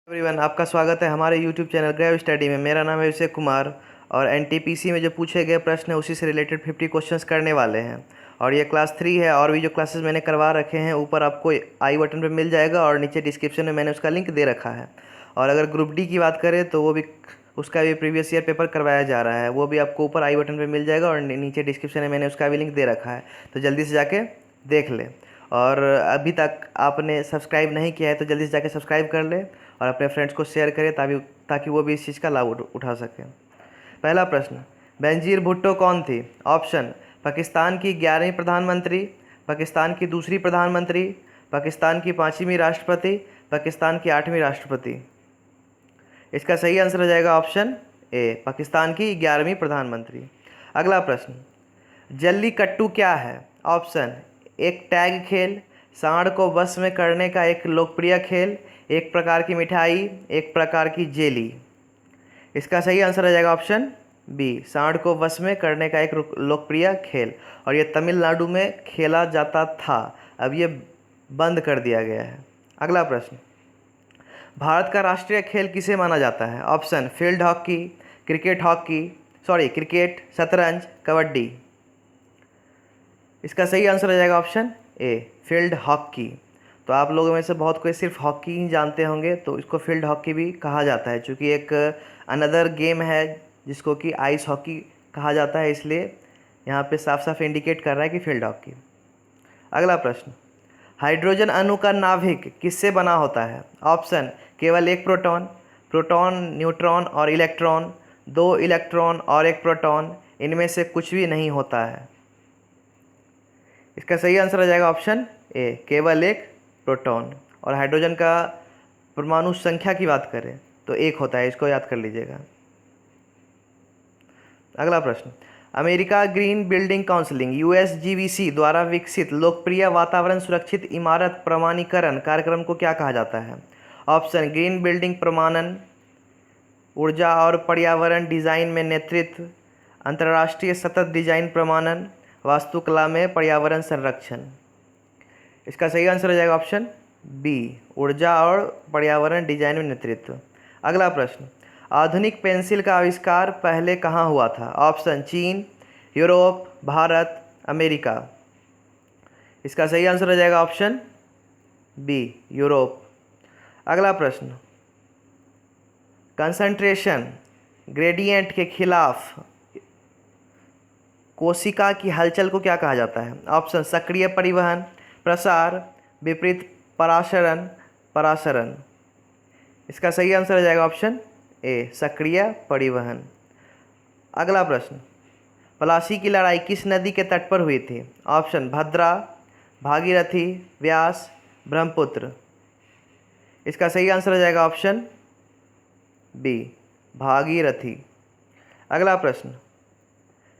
Everyone, आपका स्वागत है हमारे यूट्यूब चैनल ग्रेव स्टडी में। मेरा नाम है अभिषेक कुमार और एनटीपीसी में जो पूछे गए प्रश्न है उसी से रिलेटेड 50 क्वेश्चंस करने वाले हैं। और ये क्लास 3 है और भी जो क्लासेस मैंने करवा रखे हैं ऊपर आपको आई बटन पे मिल जाएगा और नीचे डिस्क्रिप्शन में मैंने उसका लिंक दे रखा है। और अगर ग्रुप डी की बात करें तो वो भी उसका भी प्रीवियस ईयर पेपर करवाया जा रहा है, वो भी आपको ऊपर आई बटन पर मिल जाएगा और नीचे डिस्क्रिप्शन में मैंने उसका भी लिंक दे रखा है, तो जल्दी से जाके देख लें। और अभी तक आपने सब्सक्राइब नहीं किया है तो जल्दी से जाके सब्सक्राइब कर ले और अपने फ्रेंड्स को शेयर करें ताकि वो भी इस चीज़ का लाभ उठा सकें। पहला प्रश्न, बेनजीर भुट्टो कौन थी? ऑप्शन, पाकिस्तान की 11वीं प्रधानमंत्री, पाकिस्तान की दूसरी प्रधानमंत्री, पाकिस्तान की 5वीं राष्ट्रपति, पाकिस्तान की 8वीं राष्ट्रपति। इसका सही आंसर हो जाएगा ऑप्शन ए, पाकिस्तान की 11वीं प्रधानमंत्री। अगला प्रश्न, जल्लीकट्टू क्या है? ऑप्शन, एक टैग खेल, सांड को वश में करने का एक लोकप्रिय खेल, एक प्रकार की मिठाई, एक प्रकार की जेली। इसका सही आंसर आ जाएगा ऑप्शन बी, सांड को वश में करने का एक लोकप्रिय खेल। और ये तमिलनाडु में खेला जाता था, अब ये बंद कर दिया गया है। अगला प्रश्न, भारत का राष्ट्रीय खेल किसे माना जाता है? ऑप्शन, फील्ड हॉकी, क्रिकेट, शतरंज, कबड्डी। इसका सही आंसर हो जाएगा ऑप्शन ए, फील्ड हॉकी। तो आप लोगों में से बहुत कोई सिर्फ हॉकी ही जानते होंगे, तो इसको फील्ड हॉकी भी कहा जाता है, क्योंकि एक अनदर गेम है जिसको कि आइस हॉकी कहा जाता है, इसलिए यहाँ पे साफ साफ इंडिकेट कर रहा है कि फील्ड हॉकी। अगला प्रश्न, हाइड्रोजन अणु का नाभिक किससे बना होता है? ऑप्शन, केवल एक प्रोटॉन, न्यूट्रॉन और इलेक्ट्रॉन, दो इलेक्ट्रॉन और एक प्रोटॉन, इनमें से कुछ भी नहीं होता है। इसका सही आंसर आ जाएगा ऑप्शन ए, केवल एक प्रोटॉन। और हाइड्रोजन का परमाणु संख्या की बात करें तो एक होता है, इसको याद कर लीजिएगा। अगला प्रश्न, अमेरिका ग्रीन बिल्डिंग काउंसिलिंग यूएसजीबीसी द्वारा विकसित लोकप्रिय वातावरण सुरक्षित इमारत प्रमाणीकरण कार्यक्रम को क्या कहा जाता है? ऑप्शन, ग्रीन बिल्डिंग प्रमाणन, ऊर्जा और पर्यावरण डिजाइन में नेतृत्व, अंतर्राष्ट्रीय सतत डिजाइन प्रमाणन, वास्तुकला में पर्यावरण संरक्षण। इसका सही आंसर हो जाएगा ऑप्शन बी, ऊर्जा और पर्यावरण डिजाइन में नेतृत्व। अगला प्रश्न, आधुनिक पेंसिल का आविष्कार पहले कहाँ हुआ था? ऑप्शन, चीन, यूरोप, भारत, अमेरिका। इसका सही आंसर हो जाएगा ऑप्शन बी, यूरोप। अगला प्रश्न, कंसंट्रेशन ग्रेडियंट के खिलाफ कोशिका की हलचल को क्या कहा जाता है? ऑप्शन, सक्रिय परिवहन, प्रसार, विपरीत परासरण। इसका सही आंसर हो जाएगा ऑप्शन ए, सक्रिय परिवहन। अगला प्रश्न, पलासी की लड़ाई किस नदी के तट पर हुई थी? ऑप्शन, भद्रा, भागीरथी, व्यास, ब्रह्मपुत्र। इसका सही आंसर हो जाएगा ऑप्शन बी, भागीरथी। अगला प्रश्न,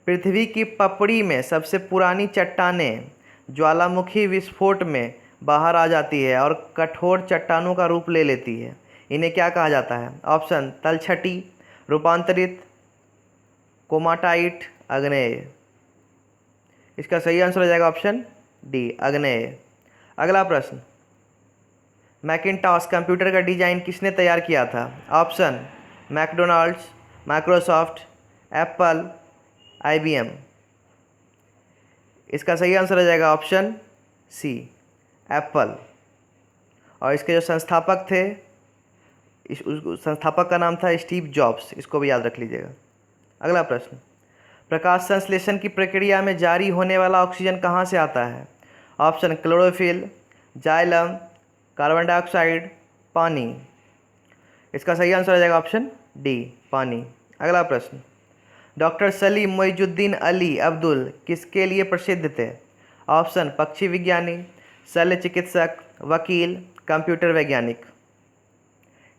पृथ्वी की पपड़ी में सबसे पुरानी चट्टानें ज्वालामुखी विस्फोट में बाहर आ जाती है और कठोर चट्टानों का रूप ले लेती है, इन्हें क्या कहा जाता है? ऑप्शन, तलछटी, रूपांतरित, कोमाटाइट, आग्नेय। इसका सही आंसर हो जाएगा ऑप्शन डी, आग्नेय। अगला प्रश्न, मैकिन्टॉश कंप्यूटर का डिजाइन किसने तैयार किया था? Option, McDonald's, Microsoft, Apple, IBM। इसका सही आंसर हो जाएगा ऑप्शन सी, एप्पल। और इसके जो संस्थापक थे, उस संस्थापक का नाम था स्टीव जॉब्स, इसको भी याद रख लीजिएगा। अगला प्रश्न, प्रकाश संश्लेषण की प्रक्रिया में जारी होने वाला ऑक्सीजन कहाँ से आता है? Option, chlorophyll, xylem, carbon dioxide, पानी। इसका सही आंसर हो जाएगा ऑप्शन डी, पानी। अगला प्रश्न, डॉक्टर सलीम मोइजुद्दीन अली अब्दुल किसके लिए प्रसिद्ध थे? ऑप्शन, पक्षी विज्ञानी, शल्य चिकित्सक, वकील, कंप्यूटर वैज्ञानिक।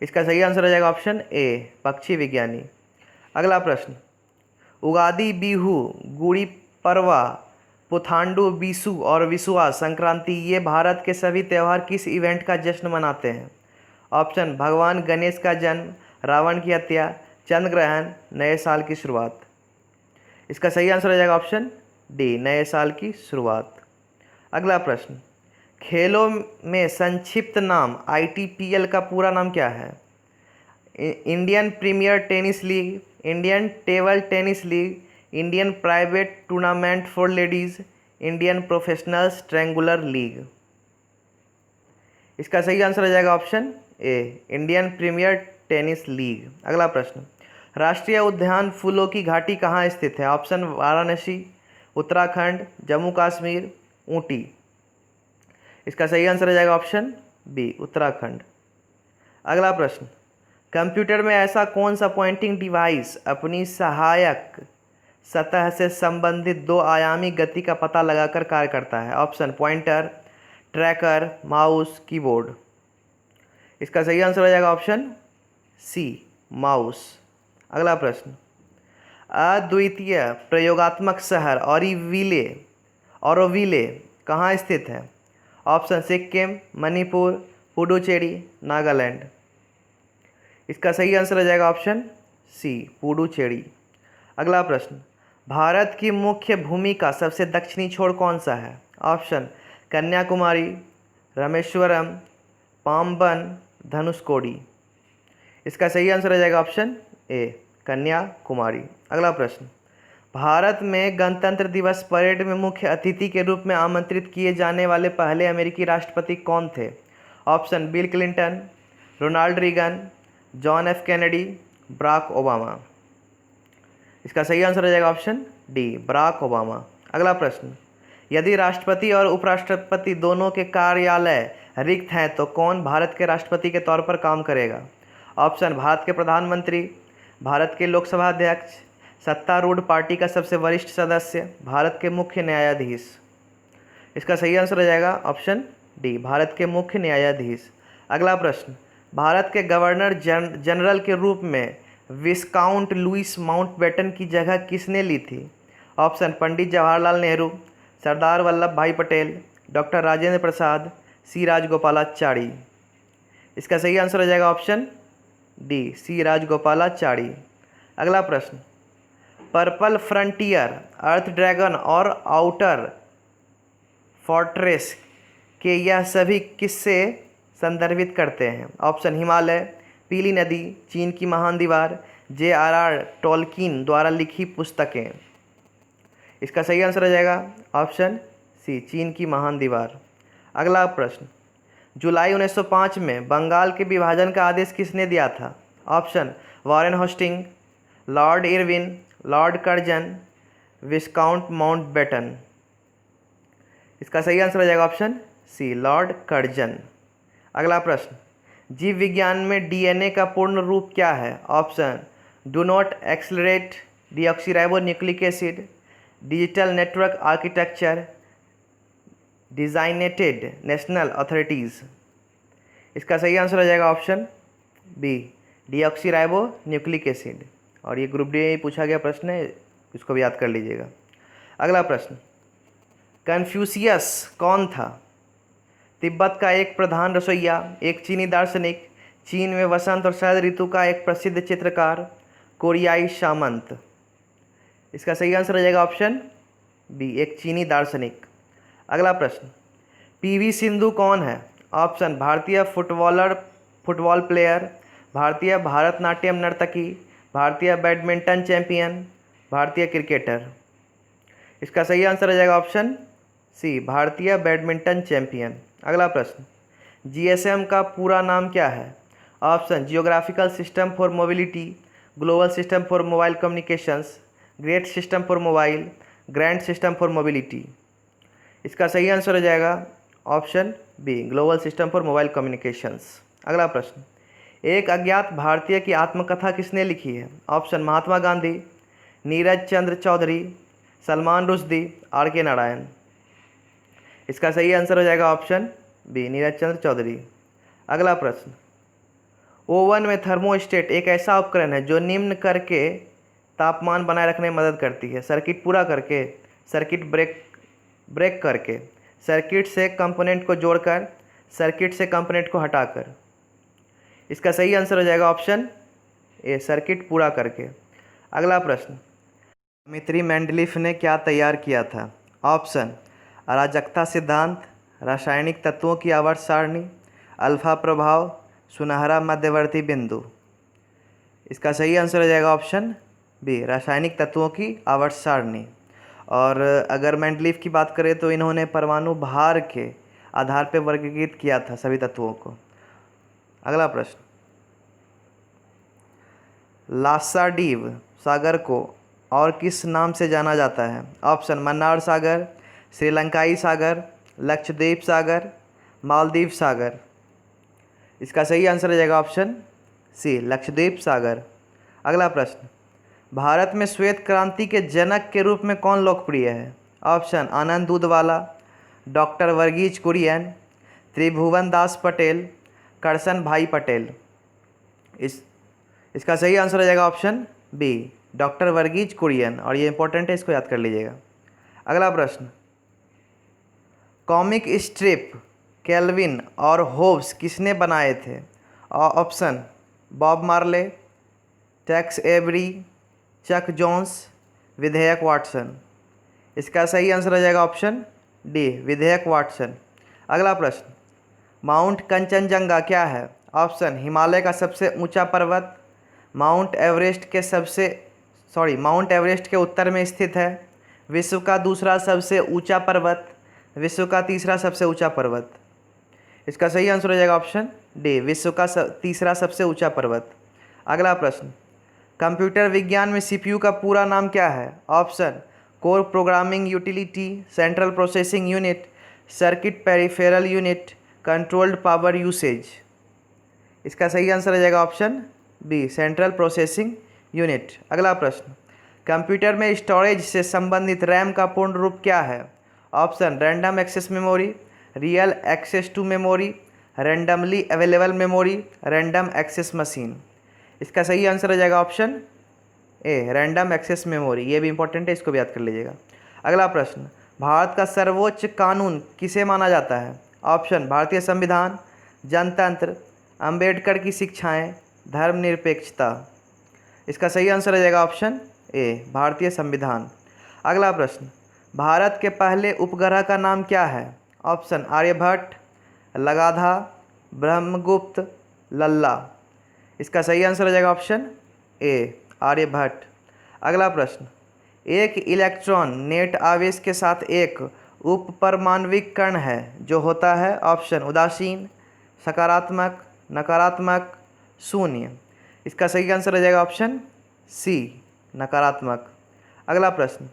इसका सही आंसर हो जाएगा ऑप्शन ए, पक्षी विज्ञानी। अगला प्रश्न, उगादी, बिहू, गुड़ी पड़वा, पुथांडु बीसू और विसुआ संक्रांति ये भारत के सभी त्यौहार किस इवेंट का जश्न मनाते हैं? ऑप्शन, भगवान गणेश का जन्म, रावण की हत्या, चंद्र ग्रहण, नए साल की शुरुआत। इसका सही आंसर हो जाएगा ऑप्शन डी, नए साल की शुरुआत। अगला प्रश्न, खेलों में संक्षिप्त नाम ITPL का पूरा नाम क्या है? Indian premier tennis league, Indian table tennis league, Indian private tournament for ladies, Indian professional strangler league. इसका सही आंसर हो जाएगा option A, Indian premier tennis league. अगला प्रश्न, राष्ट्रीय उद्यान फूलों की घाटी कहाँ स्थित है? ऑप्शन वाराणसी, उत्तराखंड, जम्मू कश्मीर, ऊटी। इसका सही आंसर हो जाएगा ऑप्शन बी, उत्तराखंड। अगला प्रश्न, कंप्यूटर में ऐसा कौन सा पॉइंटिंग डिवाइस अपनी सहायक सतह से संबंधित दो आयामी गति का पता लगाकर कार्य करता है? Option pointer, tracker, mouse, keyboard. इसका सही आंसर हो जाएगा ऑप्शन सी, माउस। अगला प्रश्न, अद्वितीय प्रयोगात्मक शहर ऑरोविले कहाँ स्थित है? ऑप्शन सिक्किम, मणिपुर, पुडुचेरी, नागालैंड। इसका सही आंसर हो जाएगा ऑप्शन सी, पुडुचेरी। अगला प्रश्न, भारत की मुख्य भूमि का सबसे दक्षिणी छोर कौन सा है? ऑप्शन कन्याकुमारी, रामेश्वरम, पाम्बन, धनुषकोडी। इसका सही आंसर हो जाएगा ऑप्शन ए, कन्याकुमारी। अगला प्रश्न, भारत में गणतंत्र दिवस परेड में मुख्य अतिथि के रूप में आमंत्रित किए जाने वाले पहले अमेरिकी राष्ट्रपति कौन थे? Option Bill Clinton, Ronald Reagan, John F Kennedy, Barack Obama. इसका सही आंसर हो जाएगा ऑप्शन डी, बराक ओबामा। अगला प्रश्न, यदि राष्ट्रपति और उपराष्ट्रपति दोनों के कार्यालय रिक्त हैं तो कौन भारत के राष्ट्रपति के तौर पर काम करेगा? ऑप्शन भारत के प्रधानमंत्री, भारत के लोकसभा अध्यक्ष, सत्तारूढ़ पार्टी का सबसे वरिष्ठ सदस्य, भारत के मुख्य न्यायाधीश। इसका सही आंसर हो जाएगा ऑप्शन डी, भारत के मुख्य न्यायाधीश। अगला प्रश्न, भारत के गवर्नर जनरल के रूप में विस्काउंट लुईस माउंटबेटन की जगह किसने ली थी? ऑप्शन पंडित जवाहरलाल नेहरू, सरदार वल्लभ भाई पटेल, डॉक्टर राजेंद्र प्रसाद, सी राजगोपालाचारी। इसका सही आंसर हो जाएगा ऑप्शन डी, सी राजगोपालाचारी। अगला प्रश्न, पर्पल फ्रंटियर, अर्थ ड्रैगन और आउटर फोर्ट्रेस के यह सभी किससे संदर्भित करते हैं? ऑप्शन हिमालय, पीली नदी, चीन की महान दीवार, J.R.R. टोल्किन द्वारा लिखी पुस्तकें। इसका सही आंसर हो जाएगा ऑप्शन सी, चीन की महान दीवार। अगला प्रश्न, जुलाई 1905 में बंगाल के विभाजन का आदेश किसने दिया था? Option Warren Hastings, Lord Irwin, Lord Curzon, Viscount Mountbatten. इसका सही आंसर हो जाएगा ऑप्शन सी, लॉर्ड कर्जन। अगला प्रश्न, जीव विज्ञान में डीएनए का पूर्ण रूप क्या है? Option do not accelerate deoxyribo nucleic acid, digital network architecture, designated national authorities. इसका सही आंसर हो जाएगा option B, deoxyribo nucleic acid. और ये ग्रुप डी में पूछा गया प्रश्न है, इसको भी याद कर लीजिएगा। अगला प्रश्न, कन्फ्यूशियस कौन था? तिब्बत का एक प्रधान रसोइया, एक चीनी दार्शनिक, चीन में वसंत और शरद ऋतु का एक प्रसिद्ध चित्रकार, कोरियाई सामंत। इसका सही आंसर हो जाएगा ऑप्शन बी, एक चीनी दार्शनिक। अगला प्रश्न, पीवी सिंधु कौन है? ऑप्शन भारतीय फुटबॉल प्लेयर, भारतीय भारतनाट्यम नर्तकी, भारतीय बैडमिंटन चैंपियन, भारतीय क्रिकेटर। इसका सही आंसर हो जाएगा ऑप्शन सी, भारतीय बैडमिंटन चैंपियन। अगला प्रश्न, जीएसएम का पूरा नाम क्या है? Option geographical system for mobility, global system for mobile communications, great system for mobile, grand system for mobility. इसका सही आंसर हो जाएगा option B, global system for mobile communications. अगला प्रश्न, एक अज्ञात भारतीय की आत्मकथा किसने लिखी है? ऑप्शन महात्मा गांधी, नीरज चंद्र चौधरी, सलमान रुश्दी, आर.के. नारायण। इसका सही आंसर हो जाएगा ऑप्शन बी, नीरज चंद्र चौधरी। अगला प्रश्न, ओवन में थर्मोस्टेट एक ऐसा उपकरण है जो निम्न करके तापमान बनाए रखने में मदद करती है? सर्किट पूरा करके, सर्किट ब्रेक करके, सर्किट से कंपोनेंट को जोड़कर, सर्किट से कंपोनेंट को हटाकर। इसका सही आंसर हो जाएगा ऑप्शन ए, सर्किट पूरा करके। अगला प्रश्न, मित्री मेंडलीफ ने क्या तैयार किया था? ऑप्शन अराजकता सिद्धांत, रासायनिक तत्वों की आवर्त सारणी, अल्फा प्रभाव, सुनहरा मध्यवर्ती बिंदु। इसका सही आंसर हो जाएगा ऑप्शन बी, रासायनिक तत्वों की आवर्त सारणी। और अगर मेंडलीव की बात करें तो इन्होंने परमाणु भार के आधार पर वर्गीकृत किया था सभी तत्वों को। अगला प्रश्न, लासाडीव सागर को और किस नाम से जाना जाता है? ऑप्शन मन्नार सागर, श्रीलंकाई सागर, लक्षद्वीप सागर, मालदीव सागर। इसका सही आंसर हो जाएगा ऑप्शन सी, लक्षद्वीप सागर। अगला प्रश्न, भारत में श्वेत क्रांति के जनक के रूप में कौन लोकप्रिय है? ऑप्शन आनंद दूधवाला, डॉक्टर वर्गीज कुरियन, त्रिभुवन दास पटेल, करसन भाई पटेल। इसका सही आंसर हो जाएगा option B, doctor Verghese Kurien. और ये इंपॉर्टेंट है, इसको याद कर लीजिएगा। अगला प्रश्न, कॉमिक स्ट्रिप केल्विन और होब्स किसने बनाए थे? Option Bob Marley, Tex Avery, Chuck Jones, विधेयक वाटसन। इसका सही आंसर हो जाएगा ऑप्शन डी, विधेयक वाटसन। अगला प्रश्न, माउंट कंचनजंगा क्या है? ऑप्शन हिमालय का सबसे ऊंचा पर्वत, माउंट एवरेस्ट के उत्तर में स्थित है, विश्व का दूसरा सबसे ऊंचा पर्वत, विश्व का तीसरा सबसे ऊंचा पर्वत। इसका सही आंसर हो जाएगा ऑप्शन डी, विश्व का तीसरा सबसे ऊंचा पर्वत। अगला प्रश्न, कंप्यूटर विज्ञान में सीपीयू का पूरा नाम क्या है? Option core programming utility, central processing unit, circuit peripheral unit, controlled power usage. इसका सही आंसर हो जाएगा option B, central processing unit. अगला प्रश्न, कंप्यूटर में स्टोरेज से संबंधित रैम का पूर्ण रूप क्या है? Option random access memory, real access to memory, randomly available memory, random access machine. इसका सही आंसर हो जाएगा option A, random access memory. ये भी इंपॉर्टेंट है, इसको भी याद कर लीजिएगा। अगला प्रश्न, भारत का सर्वोच्च कानून किसे माना जाता है? ऑप्शन भारतीय संविधान, जनतंत्र, अंबेडकर की शिक्षाएं, धर्मनिरपेक्षता। इसका सही आंसर हो जाएगा ऑप्शन ए, भारतीय संविधान। अगला प्रश्न, भारत के पहले उपग्रह का नाम क्या है? ऑप्शन आर्यभट्ट, लगाधा, ब्रह्मगुप्त, लल्ला। इसका सही आंसर हो जाएगा ऑप्शन ए, आर्यभट्ट। अगला प्रश्न, एक इलेक्ट्रॉन नेट आवेश के साथ एक उपपरमाण्विक कण है जो होता है? ऑप्शन उदासीन, सकारात्मक, नकारात्मक, शून्य। इसका सही आंसर हो जाएगा ऑप्शन सी, नकारात्मक। अगला प्रश्न,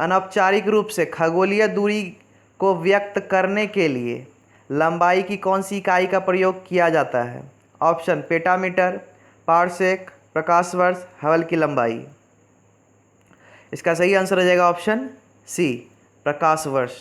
अनौपचारिक रूप से खगोलीय दूरी को व्यक्त करने के लिए लंबाई की कौन सी इकाई का प्रयोग किया जाता है? ऑप्शन पेटामीटर, पारसेक, प्रकाश वर्ष, हबल की लंबाई। इसका सही आंसर हो जाएगा ऑप्शन सी, प्रकाश वर्ष।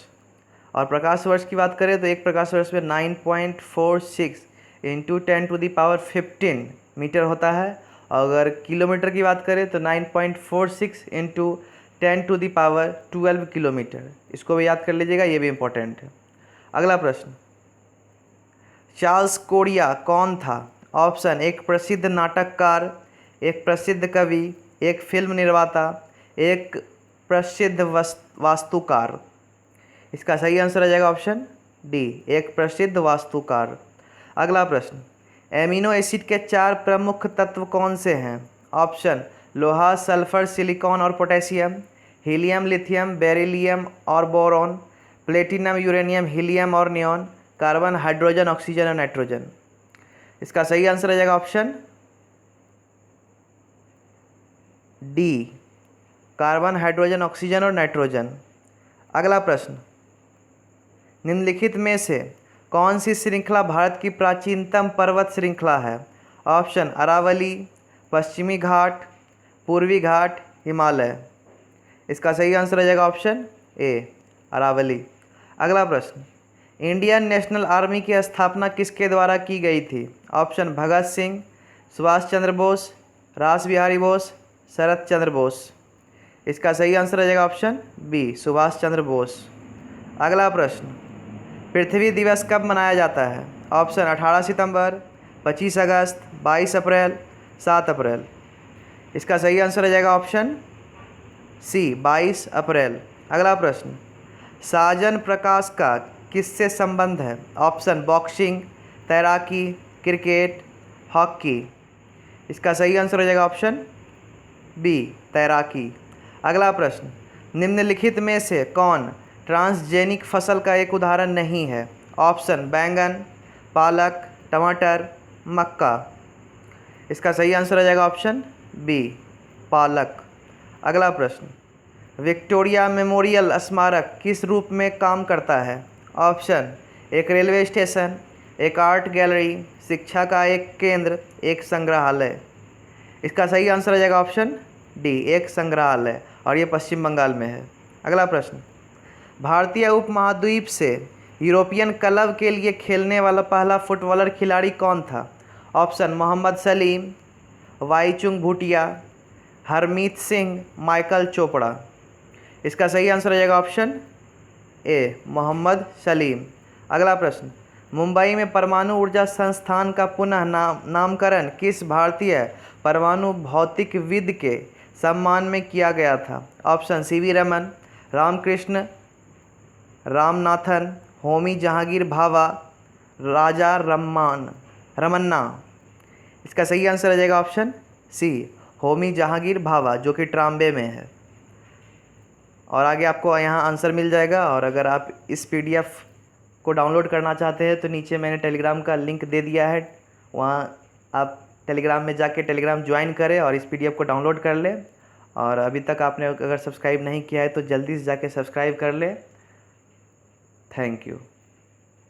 और प्रकाश वर्ष की बात करें तो एक प्रकाश वर्ष में 9.46 × 10⁻15 मीटर होता है। अगर किलोमीटर की बात करें तो 9.46 × 10⁻12 किलोमीटर। इसको भी याद कर लीजिएगा, ये भी इम्पोर्टेंट है। अगला प्रश्न, चार्ल्स कोरिया कौन था? ऑप्शन एक प्रसिद्ध नाटककार, एक प्रसिद्ध कवि, एक फिल्म निर्माता, एक प्रसिद्ध वास्तुकार। इसका सही आंसर हो जाएगा ऑप्शन डी, एक प्रसिद्ध वास्तुकार। अगला प्रश्न, एमिनो एसिड के 4 प्रमुख तत्व कौन से हैं? ऑप्शन लोहा, सल्फर, सिलिकॉन और पोटेशियम, हीलियम, लिथियम, बेरिलियम और बोरॉन, प्लेटिनम, यूरेनियम, हीलियम और नियॉन, कार्बन, हाइड्रोजन, ऑक्सीजन और नाइट्रोजन। इसका सही आंसर हो जाएगा option D, carbon, hydrogen, oxygen और नाइट्रोजन। अगला प्रश्न, निम्नलिखित में से कौन सी श्रृंखला भारत की प्राचीनतम पर्वत श्रृंखला है? ऑप्शन अरावली, पश्चिमी घाट, पूर्वी घाट, हिमालय। इसका सही आंसर हो जाएगा ऑप्शन ए, अरावली। अगला प्रश्न, इंडियन नेशनल आर्मी की स्थापना किसके द्वारा की गई थी? ऑप्शन भगत सिंह, सुभाष चंद्र बोस, रास बिहारी बोस, शरत चंद्र बोस। इसका सही आंसर हो जाएगा ऑप्शन बी, सुभाष चंद्र बोस। अगला प्रश्न, पृथ्वी दिवस कब मनाया जाता है? ऑप्शन 18 सितंबर, 25 अगस्त, 22 अप्रैल, 7 अप्रैल। इसका सही आंसर हो जाएगा ऑप्शन सी, 22 अप्रैल। अगला प्रश्न, साजन प्रकाश का किससे संबंध है? ऑप्शन बॉक्सिंग, तैराकी, क्रिकेट, हॉकी। इसका सही आंसर हो जाएगा ऑप्शन बी, तैराकी। अगला प्रश्न, निम्नलिखित में से कौन ट्रांसजेनिक फसल का एक उदाहरण नहीं है? ऑप्शन बैंगन, पालक, टमाटर, मक्का। इसका सही आंसर हो जाएगा ऑप्शन बी, पालक। अगला प्रश्न, विक्टोरिया मेमोरियल स्मारक किस रूप में काम करता है? ऑप्शन, एक रेलवे स्टेशन, एक आर्ट गैलरी, शिक्षा का एक केंद्र, एक संग्रहालय। इसका सही आंसर हो जाएगा ऑप्शन डी, एक संग्रहालय, और ये पश्चिम बंगाल में है। अगला प्रश्न, भारतीय उपमहाद्वीप से यूरोपियन क्लब के लिए खेलने वाला पहला फुटबॉलर खिलाड़ी कौन था? Option, Mohammed Salim, Baichung Bhutia, Harmeet Singh, Michael Chopra. इसका सही आंसर हो जाएगा ऑप्शन ए, मोहम्मद सलीम। अगला प्रश्न, मुंबई में परमाणु ऊर्जा संस्थान का पुनः नामकरण किस भारतीय परमाणु भौतिकविद के सम्मान में किया गया था? Option, CV Raman, Ramakrishna Ramanathan, Homi Jahangir Bhabha, Raja Ramanna. इसका सही आंसर हो जाएगा ऑप्शन सी, होमी जहांगीर भाभा, जो कि ट्राम्बे में है। और आगे आपको यहाँ आंसर मिल जाएगा। और अगर आप इस पीडीएफ को डाउनलोड करना चाहते हैं तो नीचे मैंने टेलीग्राम का लिंक दे दिया है, वहाँ आप टेलीग्राम में जाके टेलीग्राम ज्वाइन करें और इस पीडीएफ को डाउनलोड कर लें। और अभी तक आपने अगर सब्सक्राइब नहीं किया है तो जल्दी से जाके सब्सक्राइब कर लें। Thank you.